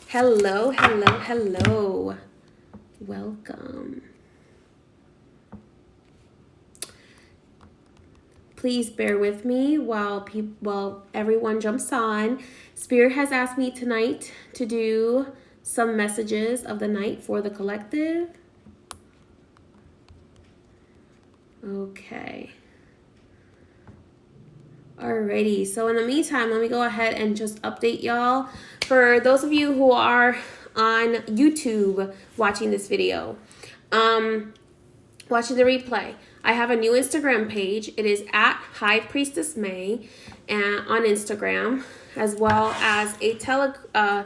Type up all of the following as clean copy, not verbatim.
Hello, hello, hello. Welcome. Please bear with me while everyone jumps on. Spirit has asked me tonight to do some messages of the night for the collective. Okay. Alrighty, so in the meantime, let me go ahead and just update y'all. For those of you who are on YouTube watching this video, watching the replay, I have a new Instagram page. It is at High Priestess May on Instagram, as well as a Telegram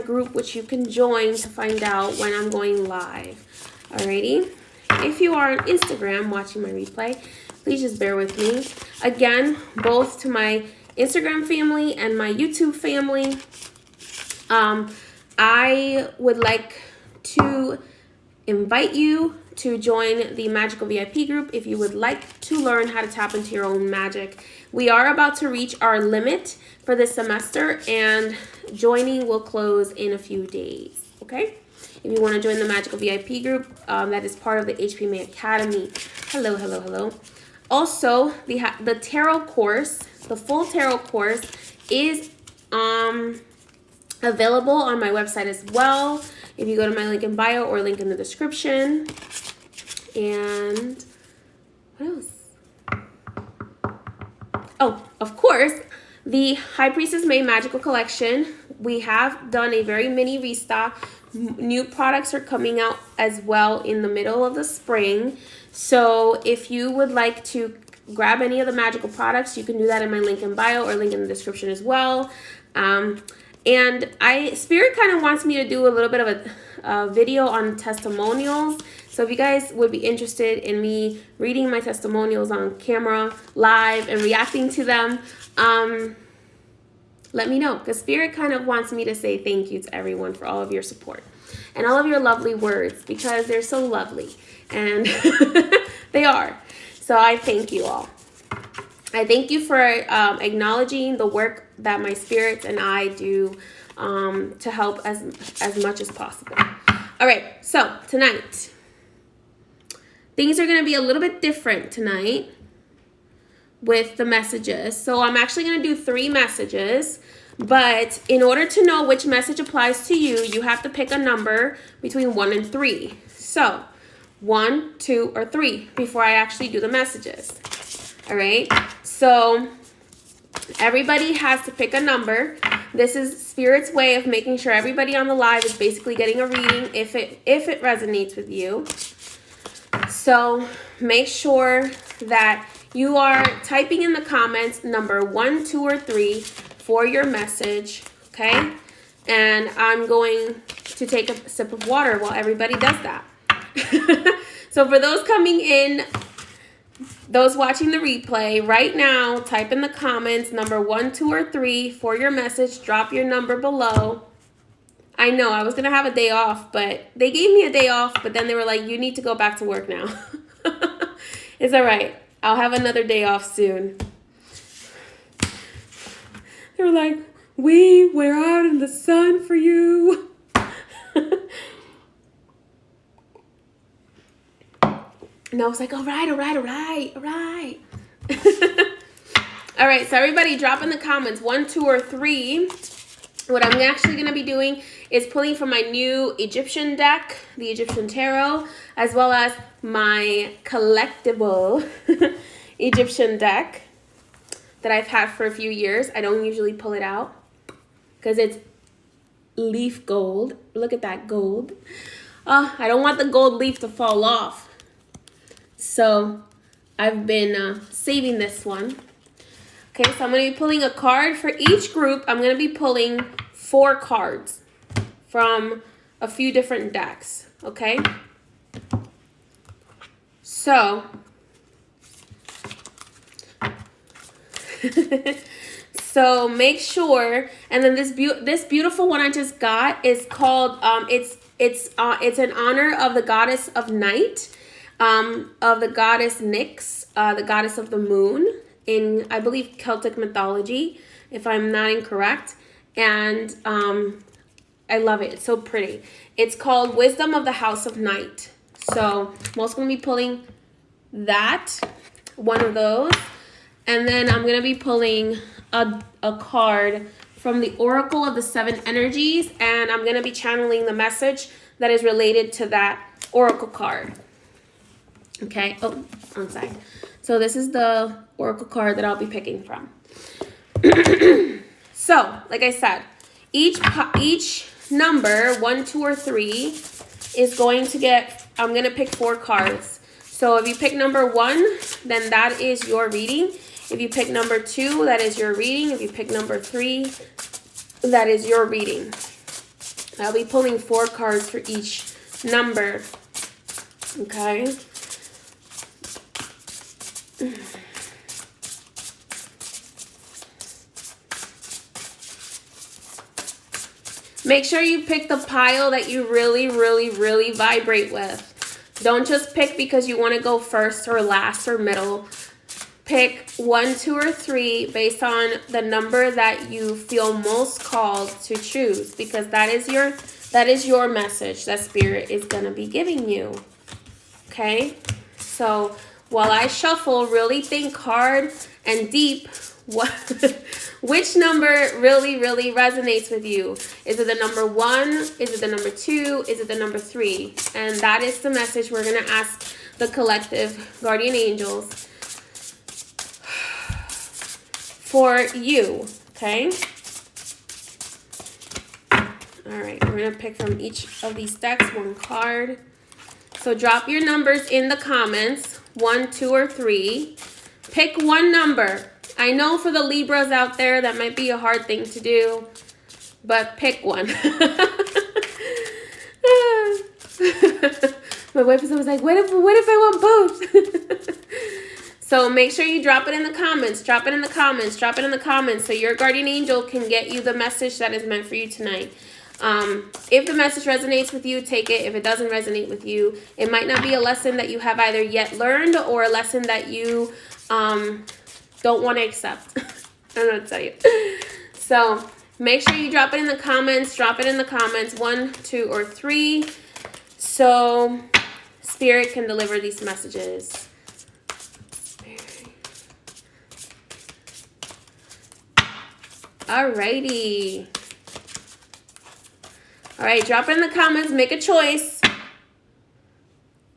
group which you can join to find out when I'm going live. Alrighty, if you are on Instagram watching my replay, please just bear with me. Again, both to my Instagram family and my YouTube family, I would like to invite you to join the Magical VIP group if you would like to learn how to tap into your own magic. We are about to reach our limit for this semester, and joining will close in a few days, okay? If you want to join the Magical VIP group, that is part of the HP May Academy. Hello, hello, hello. Also, the tarot course, the full tarot course is available on my website as well. If you go to my link in bio or link in the description. And what else? Oh, of course, the High Priestess May Magical Collection. We have done a very mini restock. New products are coming out as well in the middle of the spring. So if you would like to grab any of the magical products, you can do that in my link in bio or link in the description as well. And Spirit kind of wants me to do a little bit of a video on testimonials. So if you guys would be interested in me reading my testimonials on camera, live, and reacting to them, let me know. Because Spirit kind of wants me to say thank you to everyone for all of your support and all of your lovely words, because they're so lovely. And they are. So I thank you all. I thank you for acknowledging the work that my spirits and I do to help as much as possible. All right, so tonight, things are going to be a little bit different tonight with the messages. So I'm actually going to do 3 messages, but in order to know which message applies to you, you have to pick a number between 1 and 3. So 1, 2, or 3 before I actually do the messages. All right, so everybody has to pick a number. This is Spirit's way of making sure everybody on the live is basically getting a reading if it resonates with you. So make sure that you are typing in the comments number 1, 2, or 3 for your message, okay? And I'm going to take a sip of water while everybody does that. So for those coming in, those watching the replay, right now, type in the comments number 1, 2, or 3 for your message. Drop your number below. I know I was going to have a day off, but they gave me a day off, but then they were like, you need to go back to work now. It's all right. I'll have another day off soon. They were like, we're out in the sun for you. And I was like, all right. All right, so everybody drop in the comments 1, 2, or 3. What I'm actually going to be doing is pulling from my new Egyptian deck, the Egyptian Tarot, as well as my collectible Egyptian deck that I've had for a few years. I don't usually pull it out because it's leaf gold. Look at that gold. I don't want the gold leaf to fall off. So I've been saving this one. Okay, so I'm going to be pulling a card for each group. I'm going to be pulling 4 cards from a few different decks, okay? So, so make sure, and then this beautiful one I just got is called, it's in honor of the goddess of night, of the goddess Nyx, the goddess of the moon, in, I believe, Celtic mythology, if I'm not incorrect. And I love it. It's so pretty. It's called Wisdom of the House of Night. So I'm also going to be pulling that, one of those. And then I'm going to be pulling a card from the Oracle of the Seven Energies. And I'm going to be channeling the message that is related to that Oracle card. Okay. Oh, one side. So this is the Oracle card that I'll be picking from. So, like I said, each number, 1, 2, or 3, is going to get, I'm going to pick 4 cards. So if you pick number 1, then that is your reading. If you pick number 2, that is your reading. If you pick number 3, that is your reading. I'll be pulling 4 cards for each number. Okay. Make sure you pick the pile that you really, really, really vibrate with. Don't just pick because you want to go first or last or middle. Pick 1, 2, or 3 based on the number that you feel most called to choose, because that is your message that Spirit is going to be giving you. Okay? So while I shuffle, really think hard and deep which number really, really resonates with you. Is it the number 1? Is it the number 2? Is it the number 3? And that is the message we're going to ask the collective guardian angels for you. Okay? All right. We're going to pick from each of these decks 1 card. So drop your numbers in the comments. 1, 2, or 3. Pick 1 number. I know for the Libras out there, that might be a hard thing to do, but pick one. My wife is always like, what if I want both? So make sure you drop it in the comments. Drop it in the comments. Drop it in the comments so your guardian angel can get you the message that is meant for you tonight. If the message resonates with you, take it. If it doesn't resonate with you, it might not be a lesson that you have either yet learned or a lesson that you don't want to accept. I don't know what to tell you. So make sure you drop it in the comments. Drop it in the comments, 1, 2, or 3, so Spirit can deliver these messages. Alrighty. All right, drop it in the comments. Make a choice.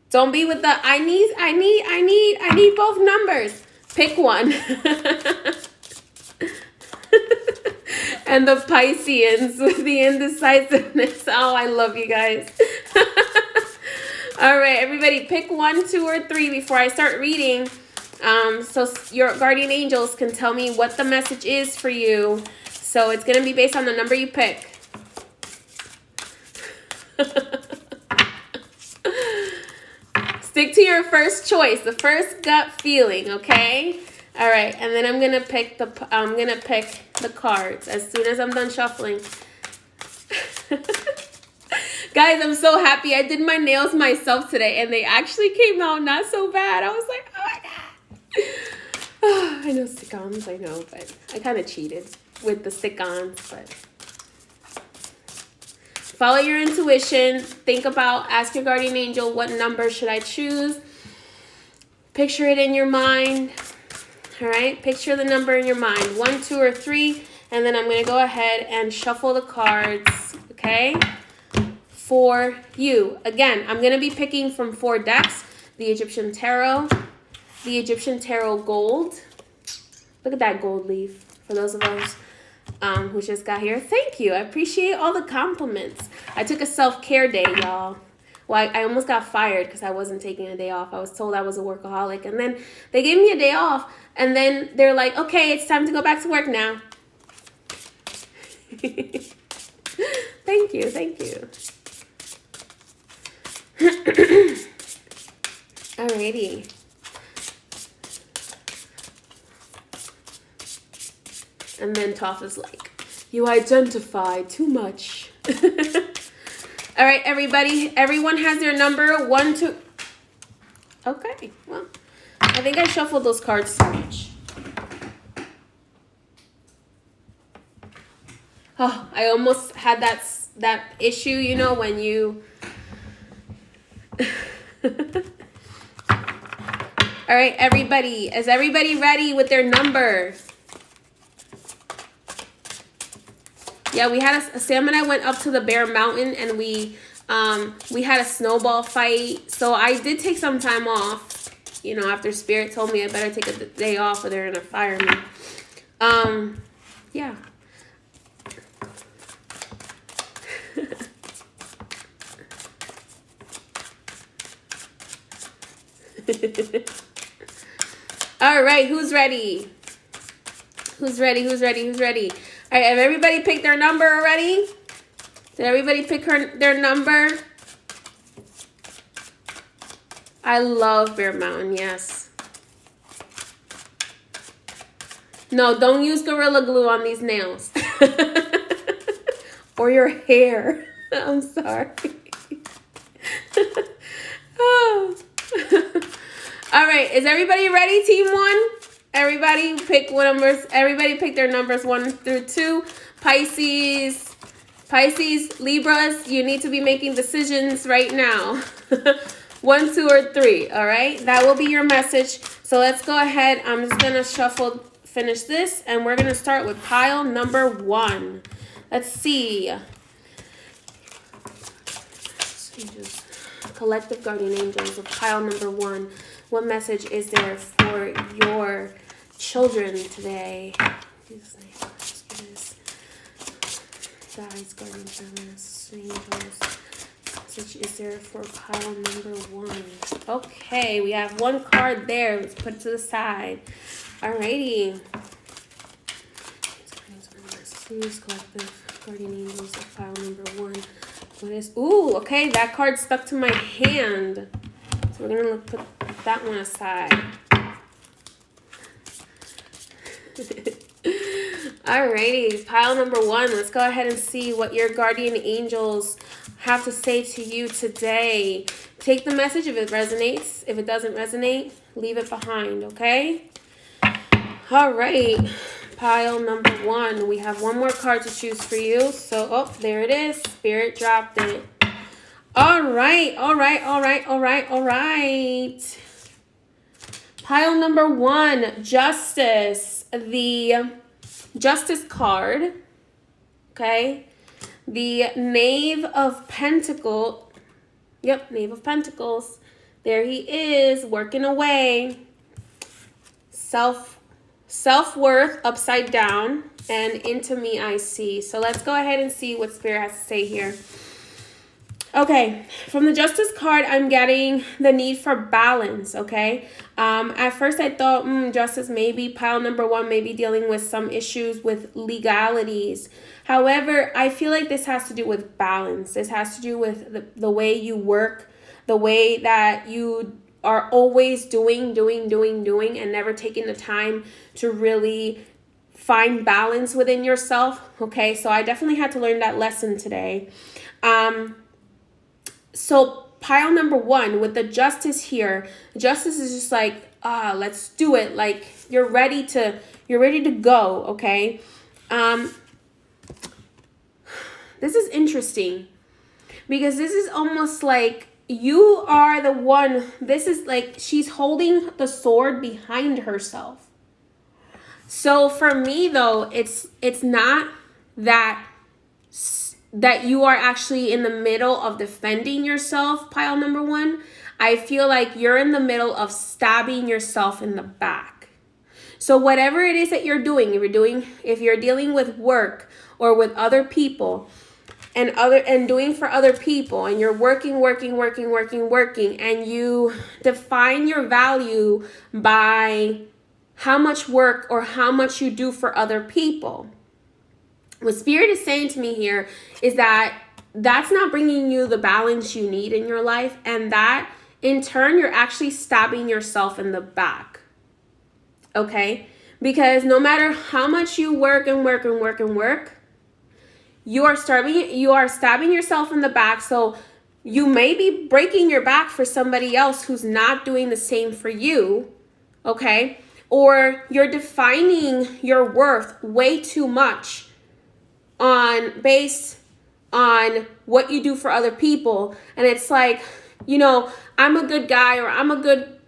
Don't be with the I need both numbers. Pick one. And the Pisceans with the indecisiveness. Oh, I love you guys. All right, everybody, pick 1, 2, or 3 before I start reading. So your guardian angels can tell me what the message is for you. So it's going to be based on the number you pick. Stick to your first choice, the first gut feeling, okay? All right, and then I'm gonna pick the cards as soon as I'm done shuffling. Guys, I'm so happy. I did my nails myself today, and they actually came out not so bad. I was like, oh my god. Oh, I know stick-ons, I know, but I kind of cheated with the stick-ons, but. Follow your intuition. Think about, ask your guardian angel, what number should I choose? Picture it in your mind. All right, picture the number in your mind, 1, 2, or 3, and then I'm going to go ahead and shuffle the cards, okay, for you. Again, I'm going to be picking from 4 decks, the Egyptian Tarot, the Egyptian Tarot Gold. Look at that gold leaf for those of us who just got here. Thank you. I appreciate all the compliments. I took a self-care day, y'all. Well, I almost got fired because I wasn't taking a day off. I was told I was a workaholic. And then they gave me a day off. And then they're like, okay, it's time to go back to work now. Thank you. Thank you. Alrighty. And then Toph is like, you identify too much. All right, everybody. Everyone has their number. 1, 2. Okay, well, I think I shuffled those cards too much. Oh, I almost had that issue, you know, when you all right, everybody, is everybody ready with their number? Yeah, we had Sam and I went up to the Bear Mountain, and we had a snowball fight. So I did take some time off, you know, after Spirit told me I better take a day off or they're gonna fire me. Yeah. All right, who's ready? Who's ready? Who's ready? Who's ready? All right, have everybody picked their number already? Did everybody pick their number? I love Bear Mountain, yes. No, don't use Gorilla Glue on these nails. Or your hair. I'm sorry. Oh. All right, is everybody ready, team 1? Everybody pick what numbers. Everybody pick their numbers 1 through 2. Pisces, Libras, you need to be making decisions right now. 1, 2, or 3, all right? That will be your message. So let's go ahead. I'm just going to finish this, and we're going to start with pile number 1. Let's see. Collective guardian angels of pile number 1. What message is there for your children today? Guides, guardians, angels. Message is there for pile number 1? Okay, we have one card there. Let's put it to the side. Alrighty. Collective guardian angels of pile number 1. What is? Ooh, okay, that card stuck to my hand. So we're gonna put that one aside. Alrighty, pile number 1. Let's go ahead and see what your guardian angels have to say to you today. Take the message if it resonates. If it doesn't resonate, leave it behind, okay? All right, pile number 1. We have one more card to choose for you. So, oh, there it is. Spirit dropped it. All right. Pile number 1, Justice. The Justice card, okay? The Knave of Pentacles. Yep, Knave of Pentacles. There he is, working away. Self-worth upside down, and into me I see. So let's go ahead and see what Spirit has to say here. Okay, from the Justice card, I'm getting the need for balance, okay? At first I thought, Justice, maybe pile number 1 may be dealing with some issues with legalities. However, I feel like this has to do with balance. This has to do with the way you work, the way that you are always doing, and never taking the time to really find balance within yourself, okay? So I definitely had to learn that lesson today. So pile number 1 with the Justice here, Justice is just like, let's do it. Like you're ready to go, okay? This is interesting because this is almost like you are the one. This is like she's holding the sword behind herself. So for me though, it's not that you are actually in the middle of defending yourself, pile number 1. I feel like you're in the middle of stabbing yourself in the back. So whatever it is that you're doing, if you're dealing with work or with other people and doing for other people, and you're working, and you define your value by how much work or how much you do for other people. What Spirit is saying to me here is that that's not bringing you the balance you need in your life, and that in turn you're actually stabbing yourself in the back. Okay? Because no matter how much you work, you are stabbing yourself in the back. So you may be breaking your back for somebody else who's not doing the same for you. Okay? Or you're defining your worth way too much based on what you do for other people. And it's like, I'm a good guy, or I'm a good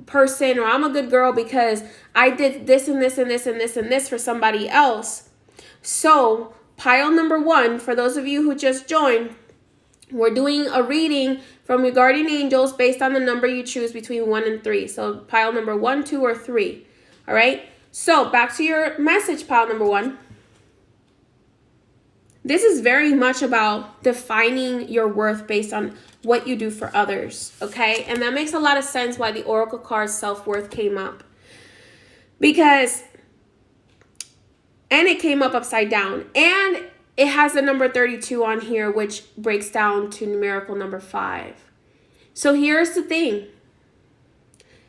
person, or I'm a good girl because I did this and this and this and this and this for somebody else. So pile number 1, for those of you who just joined, we're doing a reading from your guardian angels based on the number you choose between 1 and 3. So pile number 1, 2, or 3. All right. So back to your message, pile number 1. This is very much about defining your worth based on what you do for others, okay? And that makes a lot of sense why the Oracle card self-worth came up. Because, and it came up upside down. And it has the number 32 on here, which breaks down to numerical number 5. So here's the thing.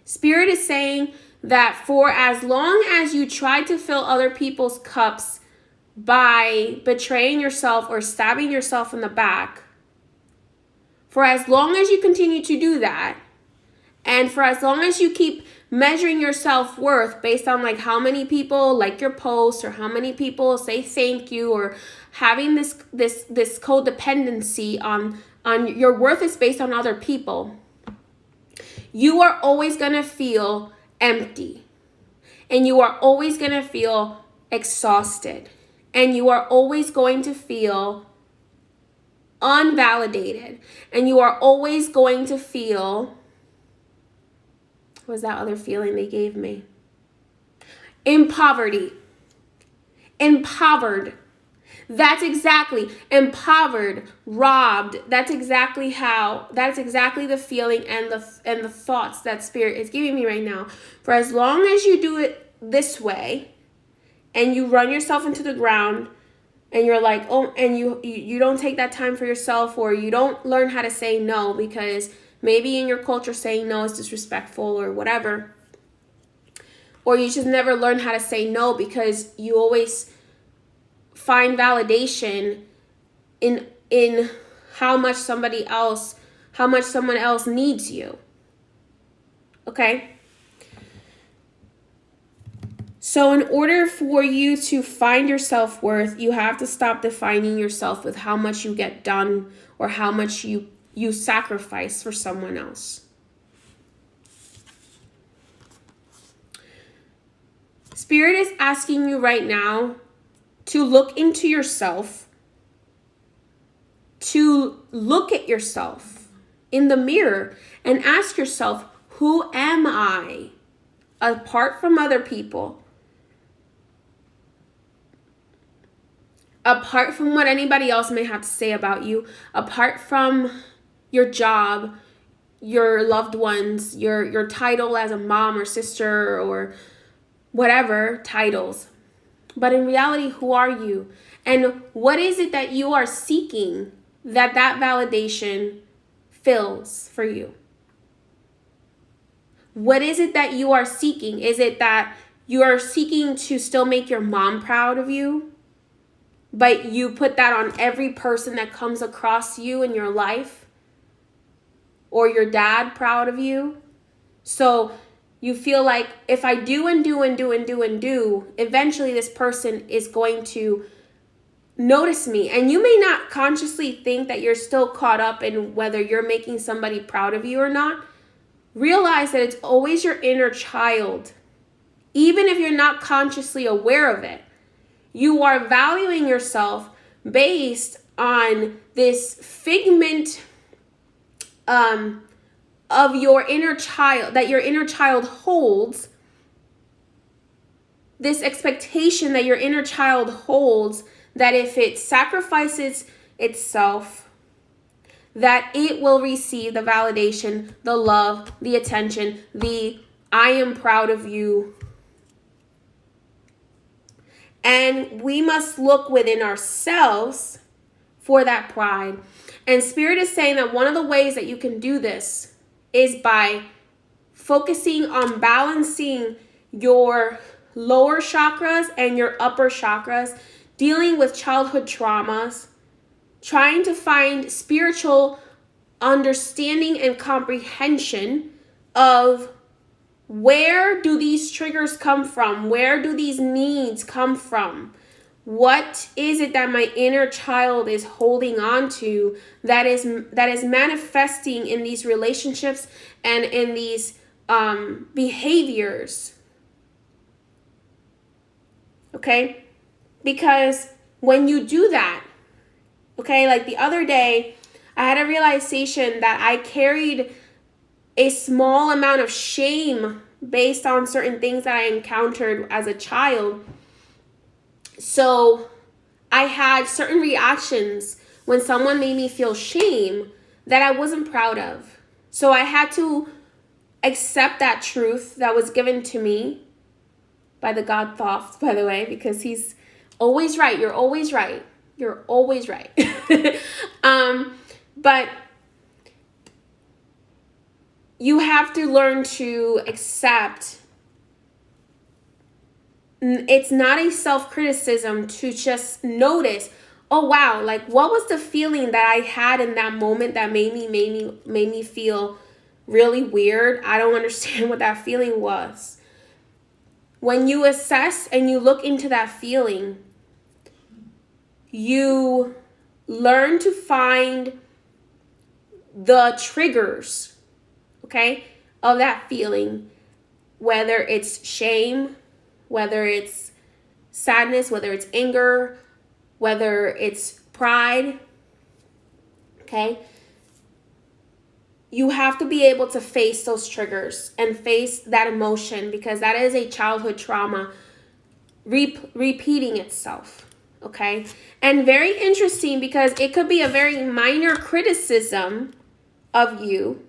Spirit is saying that for as long as you try to fill other people's cups by betraying yourself or stabbing yourself in the back, for as long as you continue to do that, and for as long as you keep measuring your self-worth based on like how many people like your post, or how many people say thank you, or having this codependency on your worth is based on other people, you are always going to feel empty, and you are always going to feel exhausted, and you are always going to feel unvalidated, and you are always going to feel, what was that other feeling they gave me? Impovered. That's exactly, impovered, robbed. That's exactly the feeling and the thoughts that Spirit is giving me right now. For as long as you do it this way, and you run yourself into the ground, and you're like, oh, and you don't take that time for yourself, or you don't learn how to say no, because maybe in your culture saying no is disrespectful or whatever. Or you just never learn how to say no because you always find validation in how much someone else needs you. Okay? So in order for you to find your self-worth, you have to stop defining yourself with how much you get done or how much you sacrifice for someone else. Spirit is asking you right now to look into yourself, to look at yourself in the mirror and ask yourself, who am I apart from other people? Apart from what anybody else may have to say about you, apart from your job, your loved ones, your title as a mom or sister or whatever titles. But in reality, who are you? And what is it that you are seeking that validation fills for you? What is it that you are seeking? Is it that you are seeking to still make your mom proud of you, but you put that on every person that comes across you in your life? Or your dad proud of you? So you feel like if I do and do and do and do and do, eventually this person is going to notice me. And you may not consciously think that you're still caught up in whether you're making somebody proud of you or not. Realize that it's always your inner child. Even if you're not consciously aware of it, you are valuing yourself based on this figment of your inner child, that your inner child holds, this expectation that your inner child holds, that if it sacrifices itself, that it will receive the validation, the love, the attention, the I am proud of you. And we must look within ourselves for that pride. And Spirit is saying that one of the ways that you can do this is by focusing on balancing your lower chakras and your upper chakras, dealing with childhood traumas, trying to find spiritual understanding and comprehension of where do these triggers come from? Where do these needs come from? What is it that my inner child is holding on to that is manifesting in these relationships and in these behaviors? Okay? Because when you do that, okay, like the other day, I had a realization that I carried a small amount of shame based on certain things that I encountered as a child. So I had certain reactions when someone made me feel shame that I wasn't proud of. So I had to accept that truth that was given to me by the God Thoth, by the way, because he's always right. You're always right. You're always right. But you have to learn to accept. It's not a self-criticism to just notice, oh wow, like what was the feeling that I had in that moment that made me feel really weird? I don't understand what that feeling was. When you assess and you look into that feeling, you learn to find the triggers, okay, of that feeling, whether it's shame, whether it's sadness, whether it's anger, whether it's pride, okay? You have to be able to face those triggers and face that emotion, because that is a childhood trauma repeating itself, okay? And very interesting, because it could be a very minor criticism of you,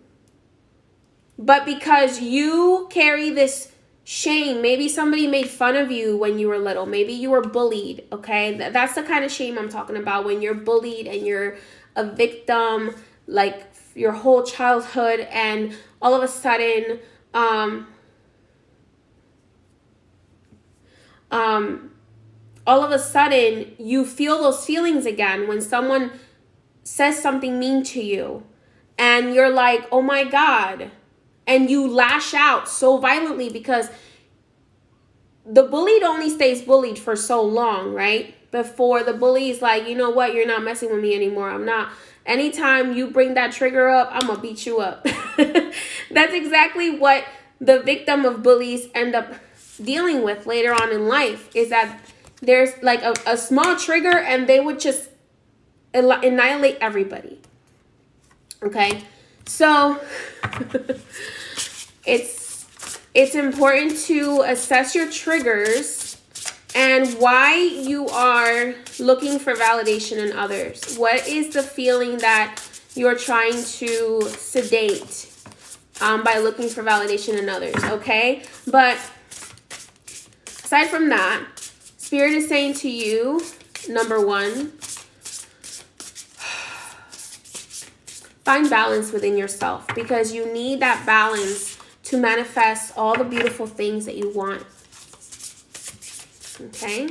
but because you carry this shame, maybe somebody made fun of you when you were little, maybe you were bullied, okay? That's the kind of shame I'm talking about, when you're bullied and you're a victim, like your whole childhood, and all of a sudden, all of a sudden you feel those feelings again when someone says something mean to you, and you're like, oh my God, and you lash out so violently, because the bullied only stays bullied for so long, right? Before the bully is like, you know what, you're not messing with me anymore. I'm not. Anytime you bring that trigger up, I'm gonna beat you up. That's exactly what the victim of bullies end up dealing with later on in life, is that there's like a small trigger and they would just annihilate everybody. Okay, so it's important to assess your triggers and why you are looking for validation in others. What is the feeling that you're trying to sedate by looking for validation in others, okay? But aside from that, Spirit is saying to you, number one, find balance within yourself, because you need that balance to manifest all the beautiful things that you want. Okay.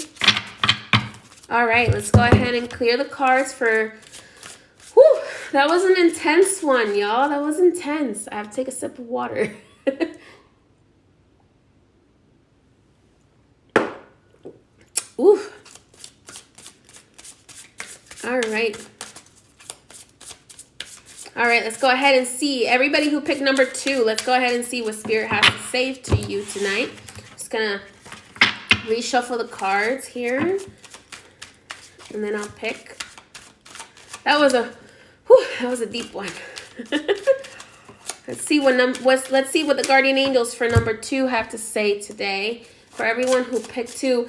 All right, let's go ahead and clear the cards for, whew, that was an intense one, y'all. That was intense. I have to take a sip of water. Ooh. All right. All right, let's go ahead and see. Everybody who picked number 2, let's go ahead and see what Spirit has to say to you tonight. Just gonna reshuffle the cards here, and then I'll pick. That was a deep one. Let's see let's see what the guardian angels for number 2 have to say today. For everyone who picked 2.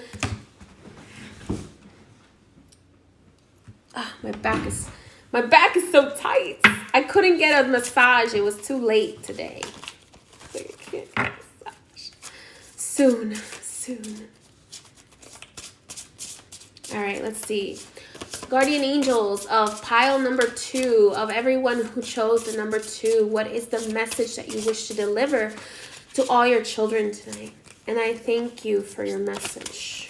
Oh, my back is so tight. I couldn't get a massage. It was too late today. I can't get a massage. Soon. All right, let's see. Guardian angels of pile number 2, of everyone who chose the number 2, what is the message that you wish to deliver to all your children tonight? And I thank you for your message.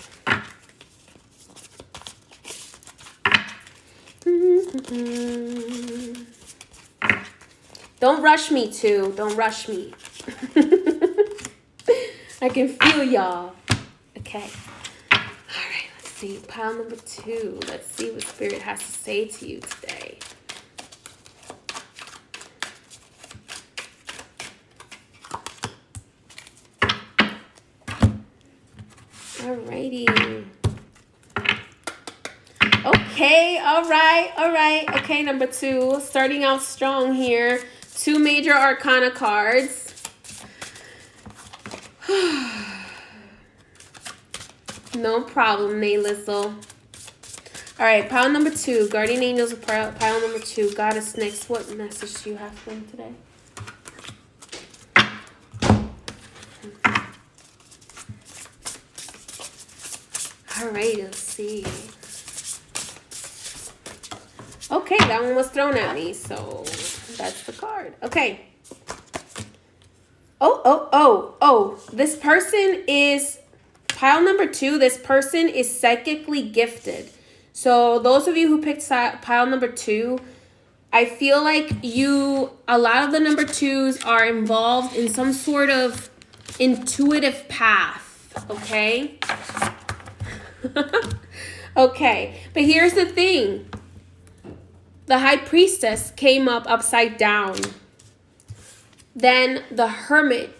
Don't rush me, 2. Don't rush me. I can feel y'all. Okay. All right, let's see. Pile number 2. Let's see what Spirit has to say to you today. Alrighty. Okay, all right. Okay, number 2. Starting out strong here. 2 major arcana cards. No problem, Naylissel. All right, pile number 2. Guardian Angels of pile number 2. Goddess Nyx, what message do you have for them today? All right, let's see. Okay, that one was thrown at me, so that's the card. Okay. Oh. This person is, pile number 2, this person is psychically gifted. So those of you who picked pile number 2, I feel like a lot of the number 2s are involved in some sort of intuitive path, okay? Okay, but here's the thing. The High Priestess came up upside down. Then the Hermit.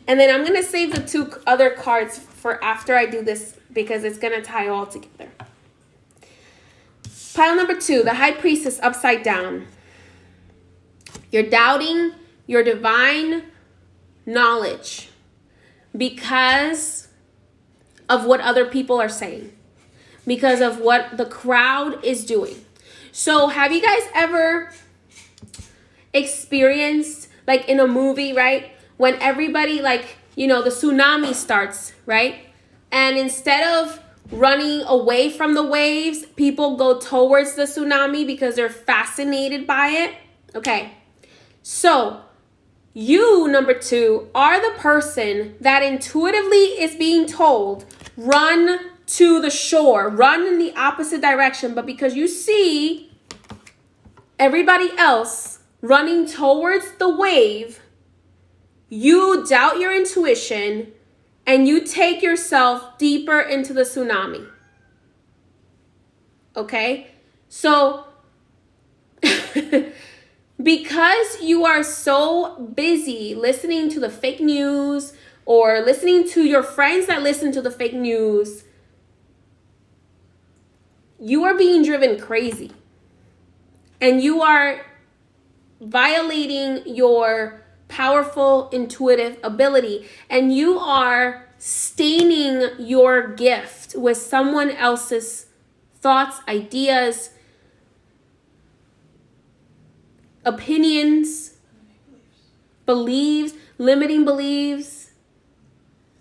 And then I'm going to save the 2 other cards for after I do this because it's going to tie all together. Pile number 2, the High Priestess upside down. You're doubting your divine knowledge because of what other people are saying. Because of what the crowd is doing. So have you guys ever experienced, like in a movie, right? When everybody, like, the tsunami starts, right? And instead of running away from the waves, people go towards the tsunami because they're fascinated by it. Okay. So you, number 2, are the person that intuitively is being told, run to the shore, run in the opposite direction, but because you see everybody else running towards the wave, you doubt your intuition and you take yourself deeper into the tsunami. Okay? So, because you are so busy listening to the fake news or listening to your friends that listen to the fake news, you are being driven crazy. And you are violating your powerful intuitive ability. And you are staining your gift with someone else's thoughts, ideas, opinions, beliefs, limiting beliefs.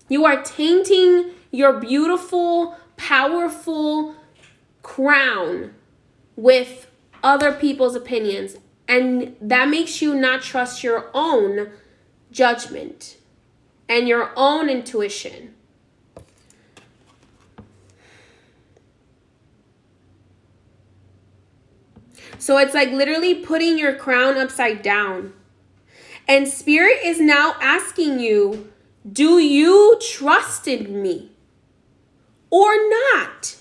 You are tainting your beautiful, powerful crown with other people's opinions, and that makes you not trust your own judgment and your own intuition. So it's like literally putting your crown upside down. And Spirit is now asking you, do you trust in me or not?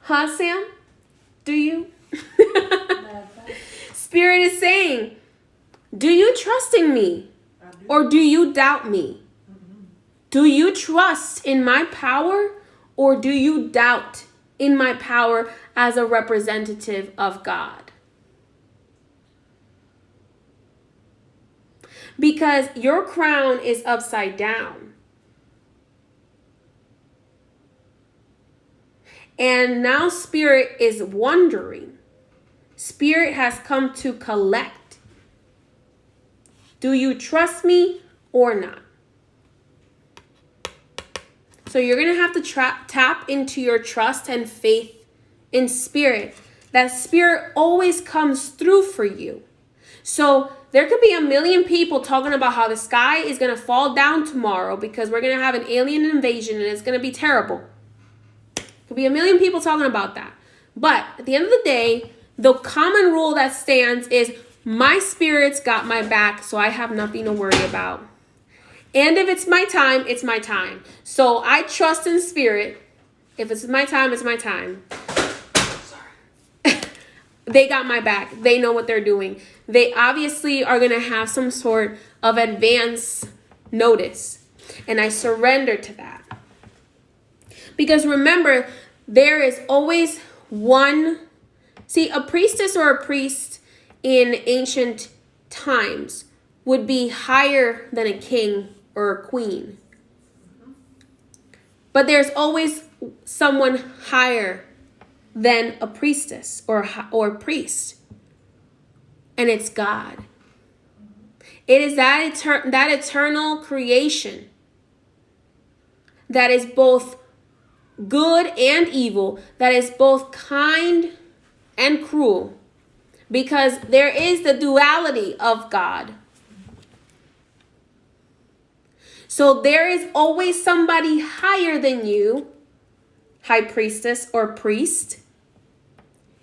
Huh, Sam? Do you? Spirit is saying, do you trust in me or do you doubt me? Do you trust in my power or do you doubt in my power as a representative of God? Because your crown is upside down. And now Spirit is wondering. Spirit has come to collect. Do you trust me or not? So you're going to have to tap into your trust and faith in Spirit. That Spirit always comes through for you. So there could be a million people talking about how the sky is going to fall down tomorrow because we're going to have an alien invasion and it's going to be terrible. Could be a million people talking about that. But at the end of the day, the common rule that stands is my Spirit's got my back, so I have nothing to worry about. And if it's my time, it's my time. So I trust in spirit. If it's my time, it's my time. Sorry. They got my back. They know what they're doing. They obviously are going to have some sort of advance notice. And I surrender to that. Because remember, there is always one. See, a priestess or a priest in ancient times would be higher than a king or a queen. But there's always someone higher than a priestess or priest. And it's God. It is that eternal creation that is both good and evil, that is both kind and cruel, because there is the duality of God. So there is always somebody higher than you, high priestess or priest.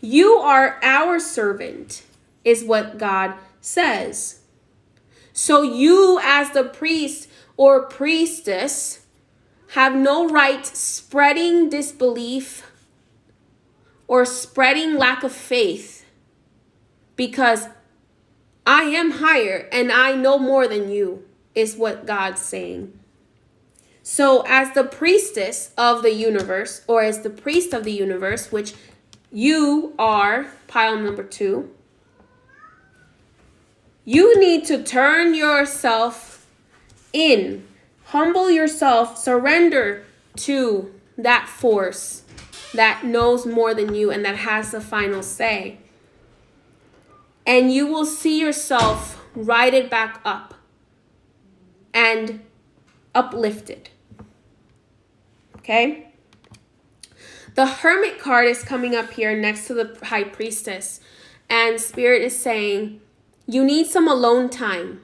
You are our servant, is what God says. So you, as the priest or priestess, have no right spreading disbelief or spreading lack of faith, because I am higher and I know more than you, is what God's saying. So as the priestess of the universe, or as the priest of the universe, which you are, pile number 2, you need to turn yourself in, humble yourself, surrender to that force that knows more than you and that has the final say. And you will see yourself righted back up and uplifted. Okay? The Hermit card is coming up here next to the High Priestess. And Spirit is saying, you need some alone time.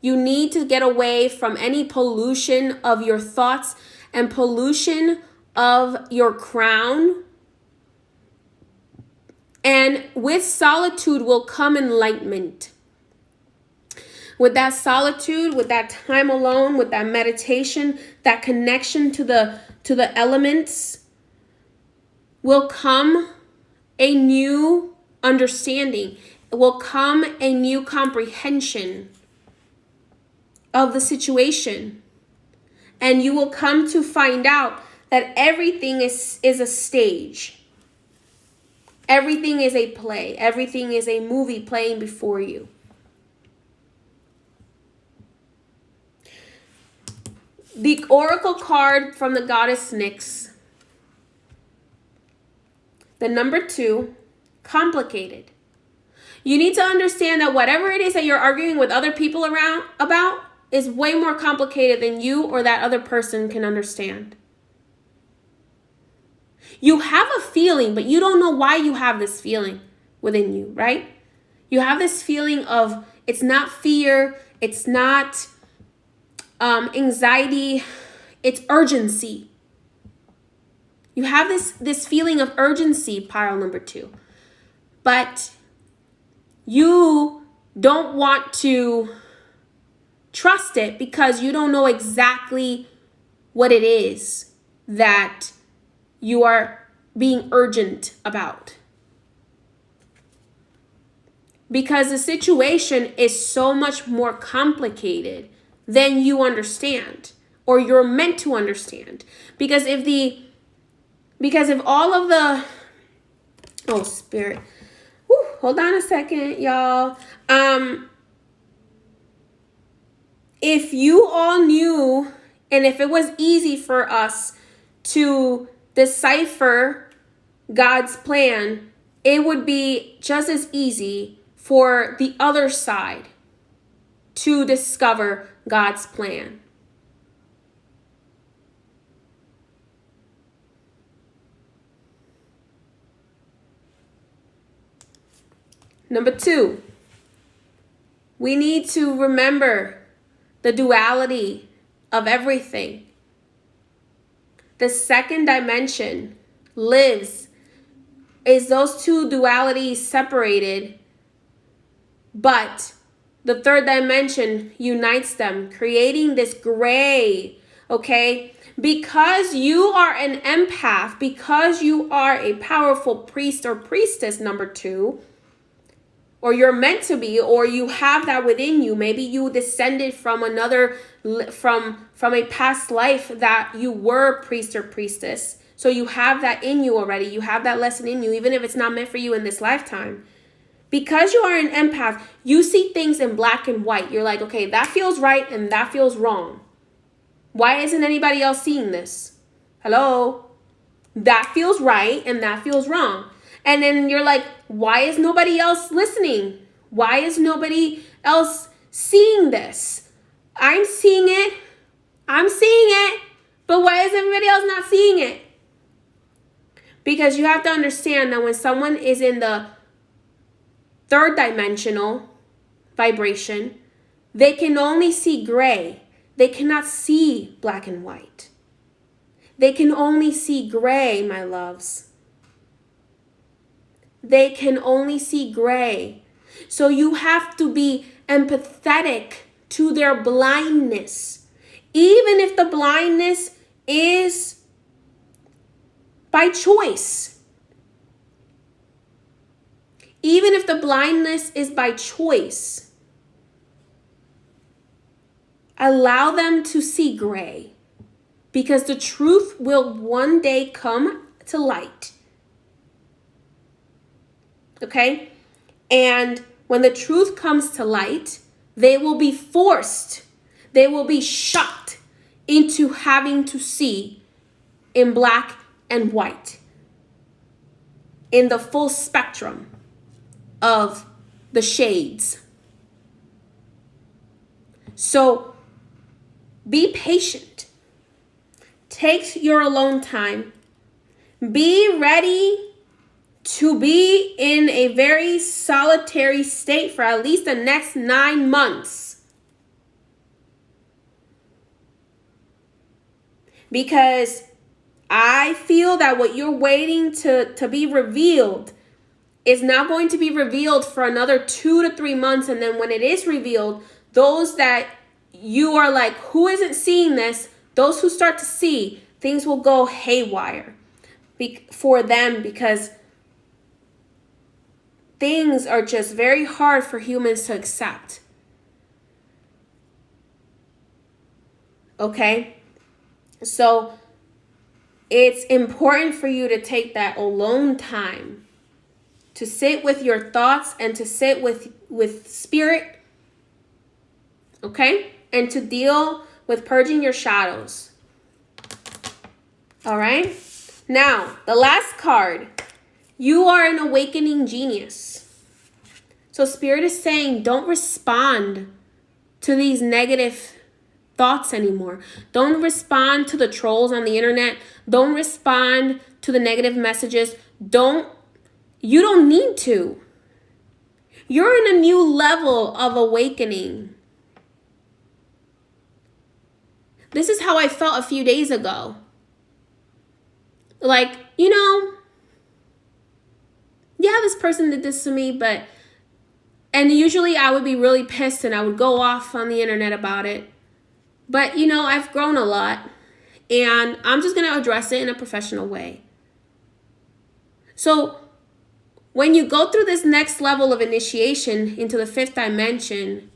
You need to get away from any pollution of your thoughts and pollution of your crown. And with solitude will come enlightenment. With that solitude, with that time alone, with that meditation, that connection to the elements, will come a new understanding. It will come a new comprehension of the situation. And you will come to find out that everything is a stage. Everything is a play. Everything is a movie playing before you. The oracle card from the goddess Nyx. The number 2, complicated. You need to understand that whatever it is that you're arguing with other people about is way more complicated than you or that other person can understand. You have a feeling, but you don't know why you have this feeling within you, right? You have this feeling of, it's not fear, it's not anxiety, it's urgency. You have this feeling of urgency, pile number 2. But you don't want to trust it because you don't know exactly what it is that you are being urgent about. Because the situation is so much more complicated than you understand, or you're meant to understand. Because if all of the, oh, Spirit, hold on a second, y'all. If you all knew, and if it was easy for us to decipher God's plan, it would be just as easy for the other side to discover God's plan. Number 2, we need to remember the duality of everything. The second dimension is those two dualities separated, but The third dimension unites them, creating this gray, okay? Because you are an empath, because you are a powerful priest or priestess, number 2, or you're meant to be, or you have that within you. Maybe you descended from another, from a past life that you were priest or priestess. So you have that in you already. You have that lesson in you, even if it's not meant for you in this lifetime. Because you are an empath, you see things in black and white. You're like, okay, that feels right and that feels wrong. Why isn't anybody else seeing this? Hello? That feels right and that feels wrong. And then you're like, why is nobody else listening? Why is nobody else seeing this? I'm seeing it. But why is everybody else not seeing it? Because you have to understand that when someone is in the third dimensional vibration, they can only see gray. They cannot see black and white. They can only see gray, my loves. They can only see gray. So you have to be empathetic to their blindness. Even if the blindness is by choice. Even if the blindness is by choice. Allow them to see gray. Because the truth will one day come to light. Okay? And when the truth comes to light, they will be forced, they will be shocked into having to see in black and white, in the full spectrum of the shades. So be patient. Take your alone time. Be ready to be in a very solitary state for at least the next 9 months. Because I feel that what you're waiting to be revealed is not going to be revealed for another 2 to 3 months. And then when it is revealed, those that you are like, who isn't seeing this? Those who start to see, things will go haywire for them, because things are just very hard for humans to accept. Okay? So it's important for you to take that alone time to sit with your thoughts and to sit with spirit. Okay? And to deal with purging your shadows. All right? Now, the last card. You are an awakening genius. So Spirit is saying, don't respond to these negative thoughts anymore. Don't respond to the trolls on the internet. Don't respond to the negative messages. You don't need to. You're in a new level of awakening. This is how I felt a few days ago. Like, yeah, this person did this to me, and usually I would be really pissed and I would go off on the internet about it. But, I've grown a lot, and I'm just going to address it in a professional way. So when you go through this next level of initiation into the fifth dimension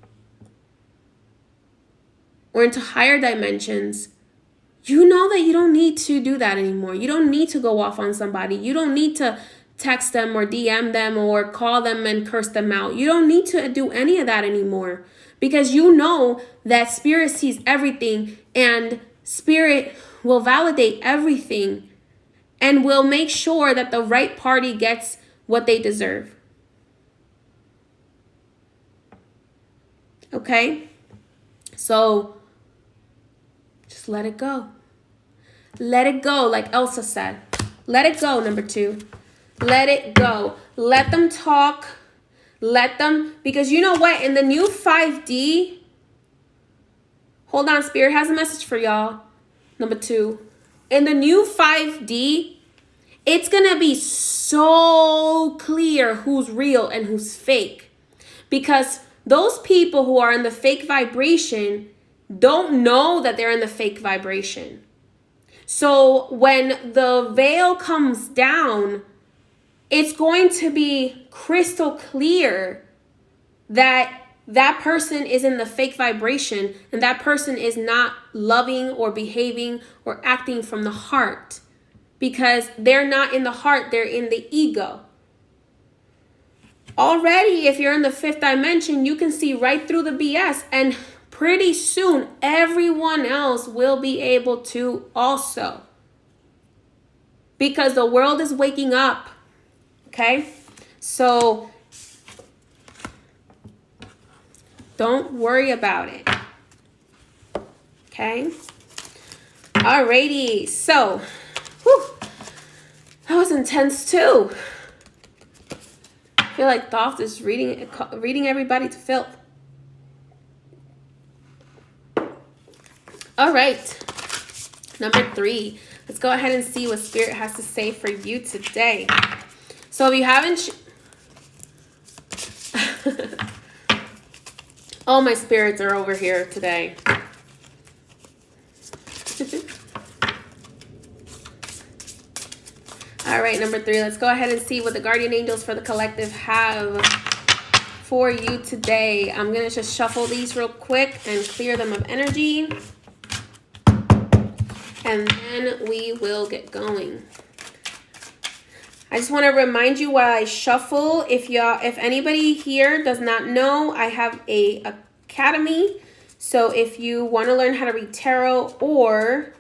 or into higher dimensions, you know that you don't need to do that anymore. You don't need to go off on somebody. You don't need to text them or DM them or call them and curse them out. You don't need to do any of that anymore, because you know that Spirit sees everything, and Spirit will validate everything and will make sure that the right party gets what they deserve. Okay? So just let it go. Let it go, like Elsa said. Let it go, number 2. Let it go. Let them talk. Let them, because you know what? In the new 5D, hold on, Spirit has a message for y'all. Number 2. In the new 5D, it's going to be so clear who's real and who's fake. Because those people who are in the fake vibration don't know that they're in the fake vibration. So when the veil comes down, it's going to be crystal clear that that person is in the fake vibration and that person is not loving or behaving or acting from the heart, because they're not in the heart, they're in the ego. Already, if you're in the fifth dimension, you can see right through the BS, and pretty soon everyone else will be able to also, because the world is waking up. Okay, so don't worry about it. Okay, alrighty. So, whew, that was intense too. I feel like Thoth is reading everybody to filth. All right, number 3. Let's go ahead and see what Spirit has to say for you today. So if you haven't... all my spirits are over here today. All right, number 3. Let's go ahead and see what the guardian angels for the collective have for you today. I'm going to just shuffle these real quick and clear them of energy. And then we will get going. I just want to remind you while I shuffle, if anybody here does not know, I have a academy. So if you want to learn how to read tarot or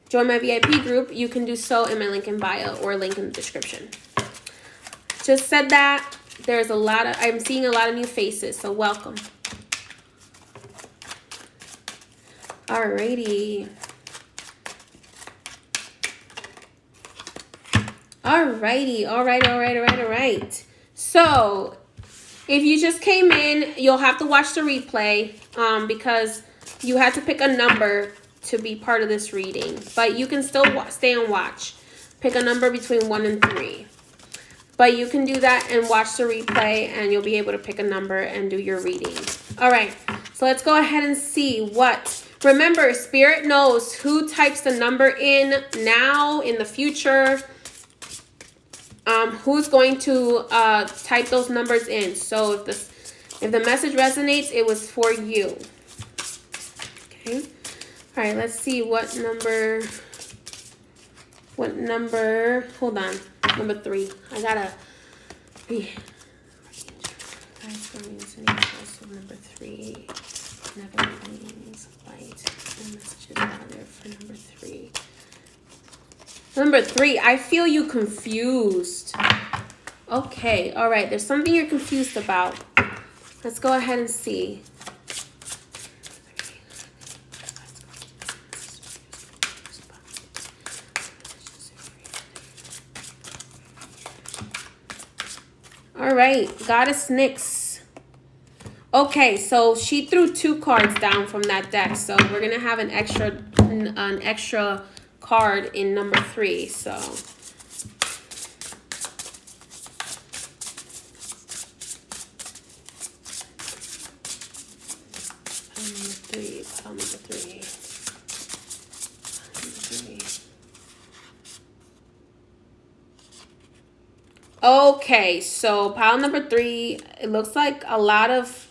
join my VIP group, you can do so in my link in bio or link in the description. Just said that. I'm seeing a lot of new faces, so welcome. Alrighty. Alrighty, all right. So, if you just came in, you'll have to watch the replay because you had to pick a number to be part of this reading. But you can still stay and watch. Pick a number between 1 and 3. But you can do that and watch the replay, and you'll be able to pick a number and do your reading. All right, so let's go ahead and see what... Remember, Spirit knows who types the number in now, in the future... who's going to type those numbers in. So if the message resonates, it was for you. Okay. All right, let's see what number, hold on, number 3. I gotta be. Number 3, never means light. The messages out there for number 3. Number 3, I feel you confused. Okay, all right. There's something you're confused about. Let's go ahead and see. All right, Goddess Nyx. Okay, so she threw 2 cards down from that deck, so we're gonna have an extra card in number 3. So number 3. Okay, so pile number 3, it looks like a lot of...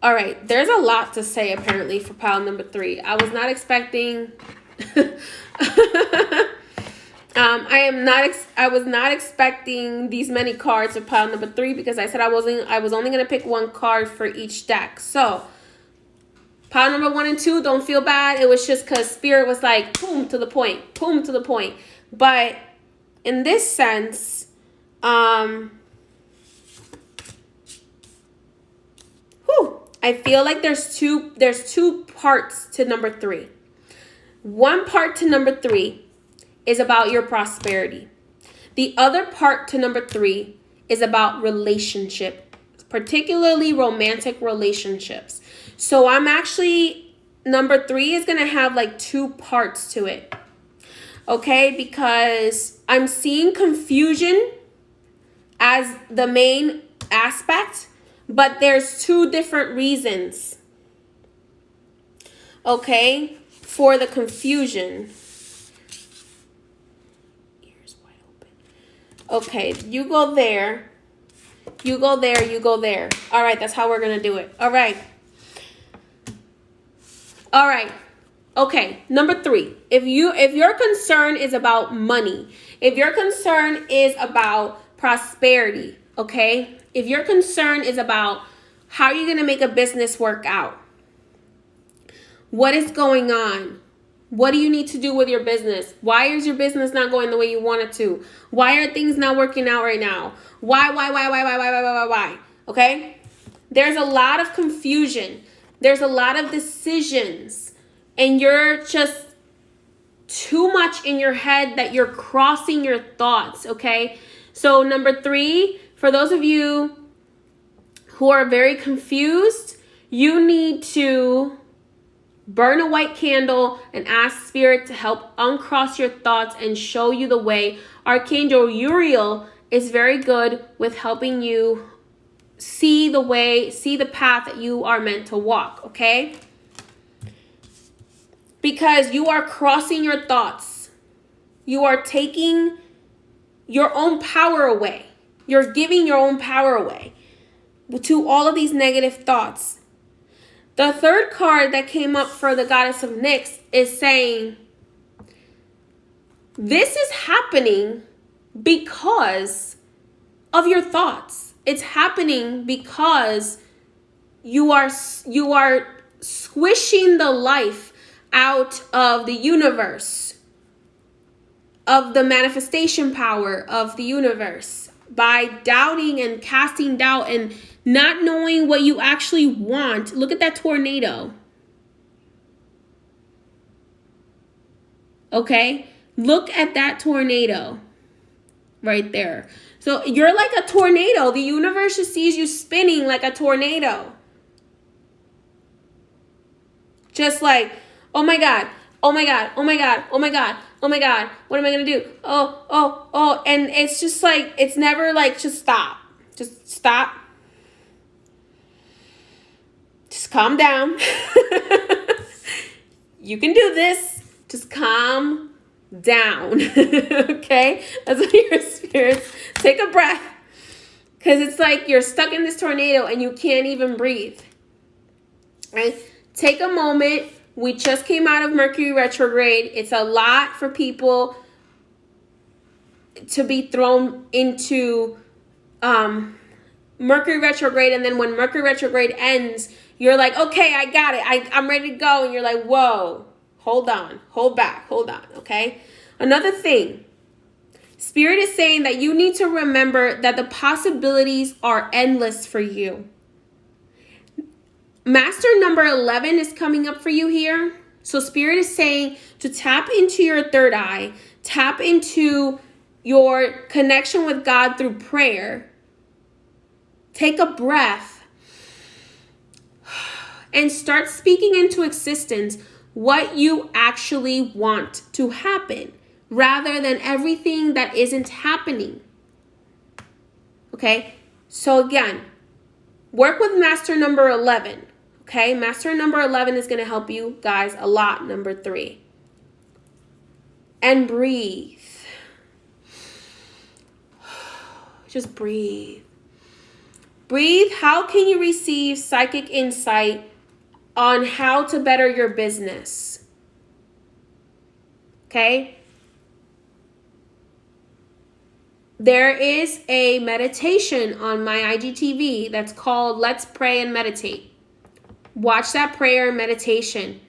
All right, there's a lot to say apparently for pile number 3. I was not expecting... I was not expecting these many cards for pile number 3 because I said I was only going to pick 1 card for each deck. So pile number 1 and 2, don't feel bad. It was just because Spirit was like, boom, to the point, boom, to the point. But in this sense, I feel like there's two parts to number 3. One part to number 3 is about your prosperity. The other part to number 3 is about relationship, particularly romantic relationships. So number 3 is going to have like 2 parts to it. Okay, because I'm seeing confusion as the main aspect, but there's two different reasons, okay, for the confusion. Ears wide open. Okay, you go there. You go there, you go there. All right, that's how we're going to do it. All right. All right. Okay, number 3. If your concern is about money, if your concern is about prosperity, okay? If your concern is about how are you going to make a business work out? What is going on? What do you need to do with your business? Why is your business not going the way you want it to? Why are things not working out right now? Why? Okay? There's a lot of confusion. There's a lot of decisions. And you're just too much in your head that you're crossing your thoughts, okay? So number 3, for those of you who are very confused, you need to burn a white candle and ask Spirit to help uncross your thoughts and show you the way. Archangel Uriel is very good with helping you see the way, see the path that you are meant to walk, okay? Because you are crossing your thoughts. You are taking your own power away. You're giving your own power away to all of these negative thoughts. The third card that came up for the Goddess of Nyx is saying, this is happening because of your thoughts. It's happening because you are squishing the life out of the universe, of the manifestation power of the universe, by doubting and casting doubt and not knowing what you actually want. Look at that tornado. Okay? Look at that tornado right there. So you're like a tornado. The universe just sees you spinning like a tornado. Just like, oh my God, oh my God, oh my God, oh my God, oh my God, what am I going to do? Oh. And it's just like, it's never like, just stop. Just stop. Just calm down. You can do this. Just calm down. Okay? That's what your spirits, take a breath. Because it's like you're stuck in this tornado and you can't even breathe. Right? Take a moment. We just came out of Mercury retrograde. It's a lot for people to be thrown into Mercury retrograde. And then when Mercury retrograde ends, you're like, okay, I got it. I'm ready to go. And you're like, whoa, hold on, hold back, hold on, okay? Another thing, Spirit is saying that you need to remember that the possibilities are endless for you. Master number 11 is coming up for you here. So Spirit is saying to tap into your third eye, tap into your connection with God through prayer. Take a breath and start speaking into existence what you actually want to happen rather than everything that isn't happening. Okay? So again, work with Master number 11. Okay, Master number 11 is going to help you guys a lot, number 3. And breathe. Just breathe. Breathe. How can you receive psychic insight on how to better your business? Okay. There is a meditation on my IGTV that's called Let's Pray and Meditate. Watch that prayer and meditation.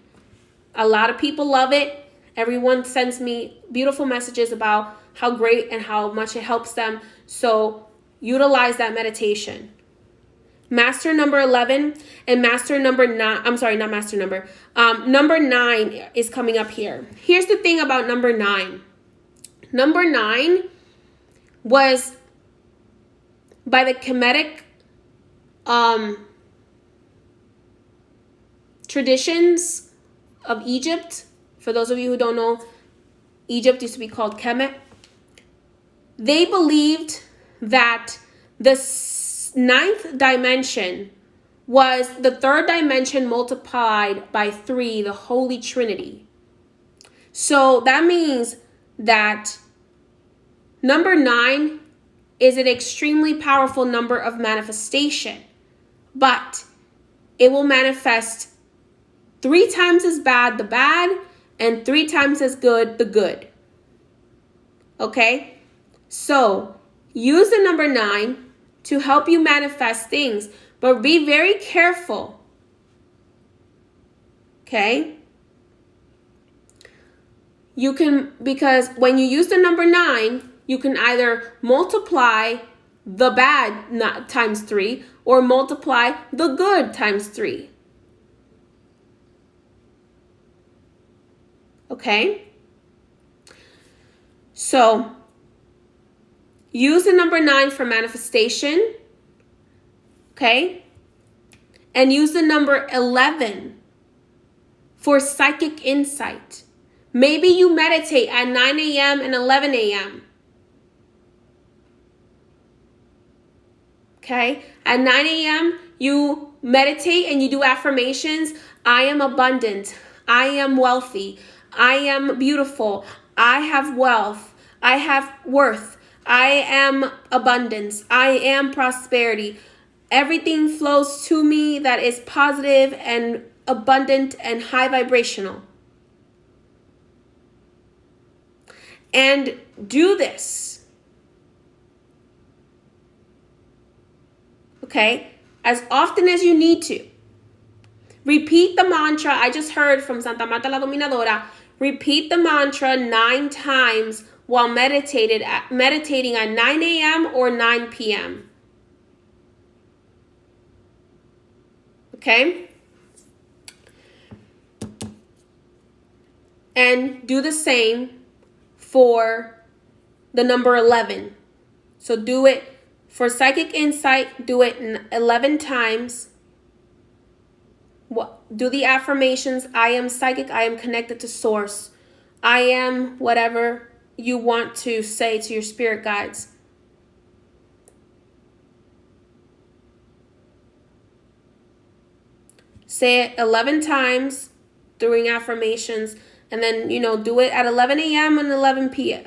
A lot of people love it. Everyone sends me beautiful messages about how great and how much it helps them. So utilize that meditation. Master number 11 and Master number 9. I'm sorry, not Master number. Number 9 is coming up here. Here's the thing about number 9. Number 9 was by the Kemetic traditions of Egypt. For those of you who don't know, Egypt used to be called Kemet. They believed that the ninth dimension was the third dimension multiplied by 3, the Holy Trinity. So that means that number 9 is an extremely powerful number of manifestation, but it will manifest 3 times as bad, the bad, and 3 times as good, the good. Okay? So use the number 9 to help you manifest things, but be very careful. Okay? Because when you use the number 9, you can either multiply the bad times 3 or multiply the good times 3. Okay? So, use the number 9 for manifestation. Okay? And use the number 11 for psychic insight. Maybe you meditate at 9 a.m. and 11 a.m. Okay? At 9 a.m., you meditate and you do affirmations. I am abundant. I am wealthy. I am beautiful. I have wealth. I have worth. I am abundance. I am prosperity. Everything flows to me that is positive and abundant and high vibrational. And do this. Okay? As often as you need to. Repeat the mantra. I just heard from Santa Marta la Dominadora. Repeat the mantra 9 times while meditating at 9 a.m. or 9 p.m. Okay? And do the same for the number 11. So do it for psychic insight, do it 11 times. Do the affirmations. I am psychic. I am connected to source. I am whatever you want to say to your spirit guides. Say it 11 times during affirmations, and then, do it at 11 a.m. and 11 p.m.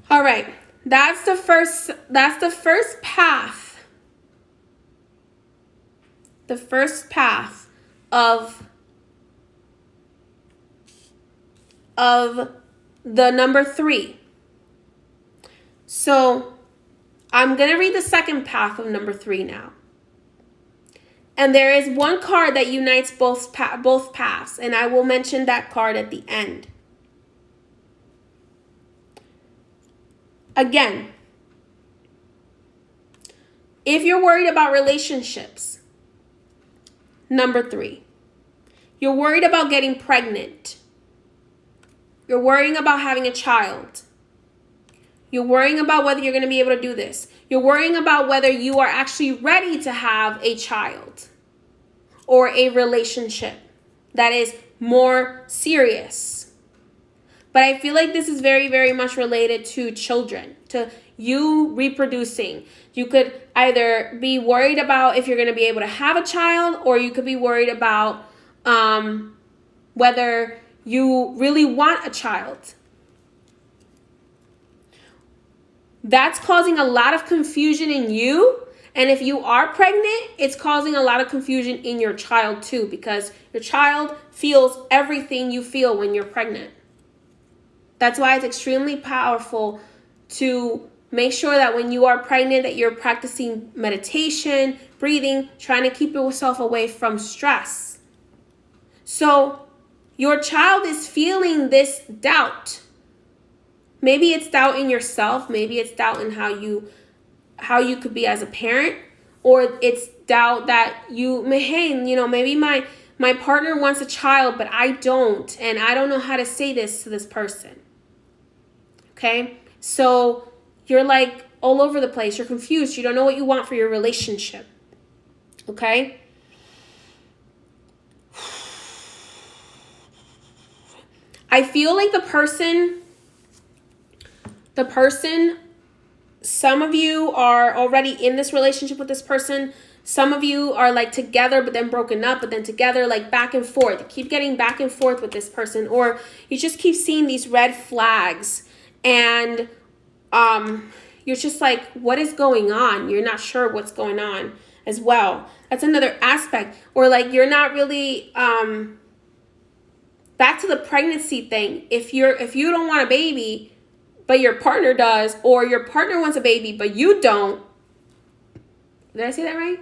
All right. That's the first path. The first path of the number 3. So I'm going to read the second path of number 3 now. And there is one card that unites both paths, and I will mention that card at the end. Again, if you're worried about relationships, number 3. You're worried about getting pregnant. You're worrying about having a child. You're worrying about whether you're going to be able to do this. You're worrying about whether you are actually ready to have a child or a relationship that is more serious. But I feel like this is very, very much related to children, to you reproducing. You could either be worried about if you're going to be able to have a child, or you could be worried about whether you really want a child. That's causing a lot of confusion in you. And if you are pregnant, it's causing a lot of confusion in your child too, because your child feels everything you feel when you're pregnant. That's why it's extremely powerful to make sure that when you are pregnant that you're practicing meditation, breathing, trying to keep yourself away from stress. So your child is feeling this doubt. Maybe it's doubt in yourself. Maybe it's doubt in how you could be as a parent, or it's doubt that maybe my partner wants a child, but I don't, and I don't know how to say this to this person. Okay? So you're like all over the place. You're confused. You don't know what you want for your relationship. Okay? I feel like the person some of you are already in this relationship with this person. Some of you are like together, but then broken up, but then together, like back and forth. You keep getting back and forth with this person, or you just keep seeing these red flags, and you're just like, what is going on? You're not sure what's going on as well. That's another aspect. Or like you're not really back to the pregnancy thing. If you don't want a baby, but your partner does, or your partner wants a baby, but you don't. Did I say that right?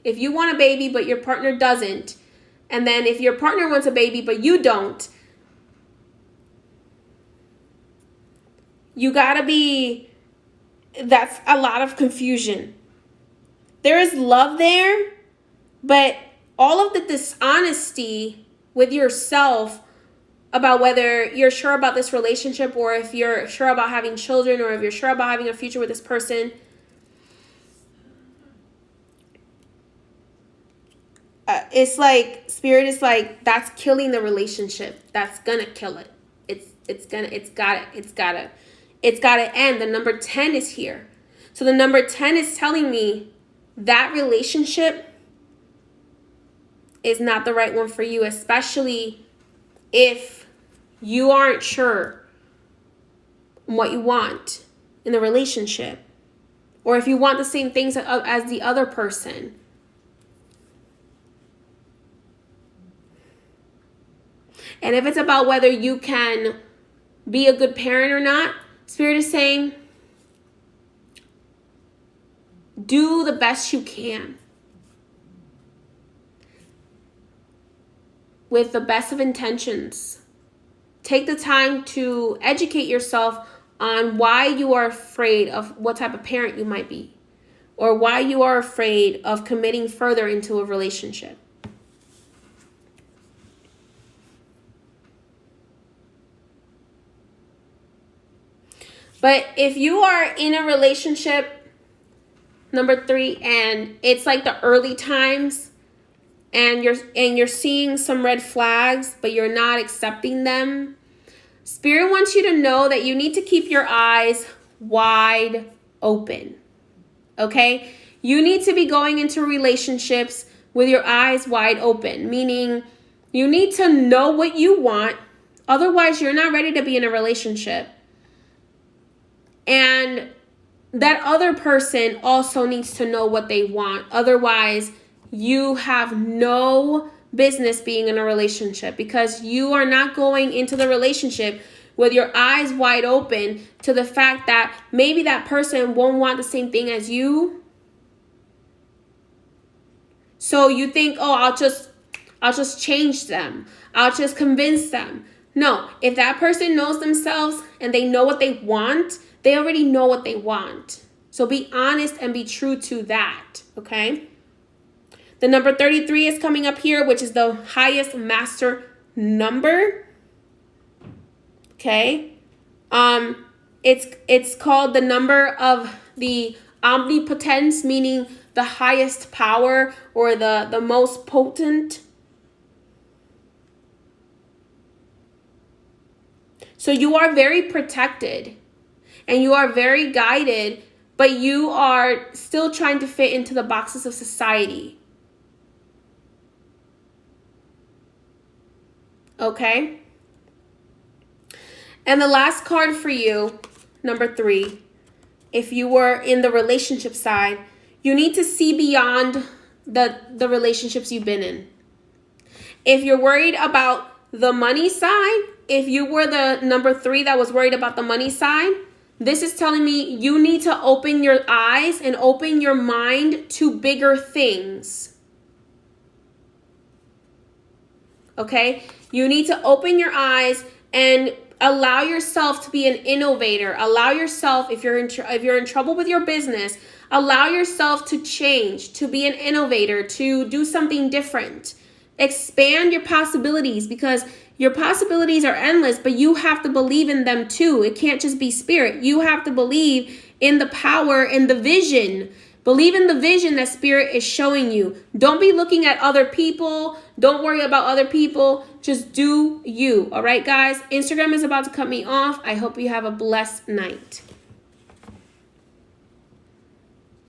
If you want a baby, but your partner doesn't, and then if your partner wants a baby, but you don't, you gotta be, that's a lot of confusion. There is love there, but all of the dishonesty with yourself about whether you're sure about this relationship, or if you're sure about having children, or if you're sure about having a future with this person, it's like Spirit is like, that's killing the relationship. That's gonna kill it. It's gotta end. The number 10 is here. So the number 10 is telling me that relationship is not the right one for you, especially if you aren't sure what you want in the relationship, or if you want the same things as the other person. And if it's about whether you can be a good parent or not, Spirit is saying, do the best you can with the best of intentions. Take the time to educate yourself on why you are afraid of what type of parent you might be, or why you are afraid of committing further into a relationship. But if you are in a relationship, number 3, and it's like the early times, and you're seeing some red flags, but you're not accepting them, Spirit wants you to know that you need to keep your eyes wide open. Okay? You need to be going into relationships with your eyes wide open, meaning you need to know what you want. Otherwise, you're not ready to be in a relationship. And that other person also needs to know what they want. Otherwise, you have no business being in a relationship, because you are not going into the relationship with your eyes wide open to the fact that maybe that person won't want the same thing as you. So you think, oh, I'll just change them. I'll just convince them. No, if that person knows themselves and they know what they want, they already know what they want. So be honest and be true to that, okay? The number 33 is coming up here, which is the highest master number. Okay? It's called the number of the omnipotence, meaning the highest power, or the most potent. So you are very protected and you are very guided, but you are still trying to fit into the boxes of society. Okay? And the last card for you, number 3, if you were in the relationship side, you need to see beyond the relationships you've been in. If you're worried about the money side, if you were the number 3 that was worried about the money side, this is telling me you need to open your eyes and open your mind to bigger things. Okay? You need to open your eyes and allow yourself to be an innovator. Allow yourself, if you're in trouble with your business, allow yourself to change, to be an innovator, to do something different. Expand your possibilities, because your possibilities are endless, but you have to believe in them too. It can't just be spirit. You have to believe in the power and the vision. Believe in the vision that spirit is showing you. Don't be looking at other people. Don't worry about other people. Just do you. All right, guys? Instagram is about to cut me off. I hope you have a blessed night.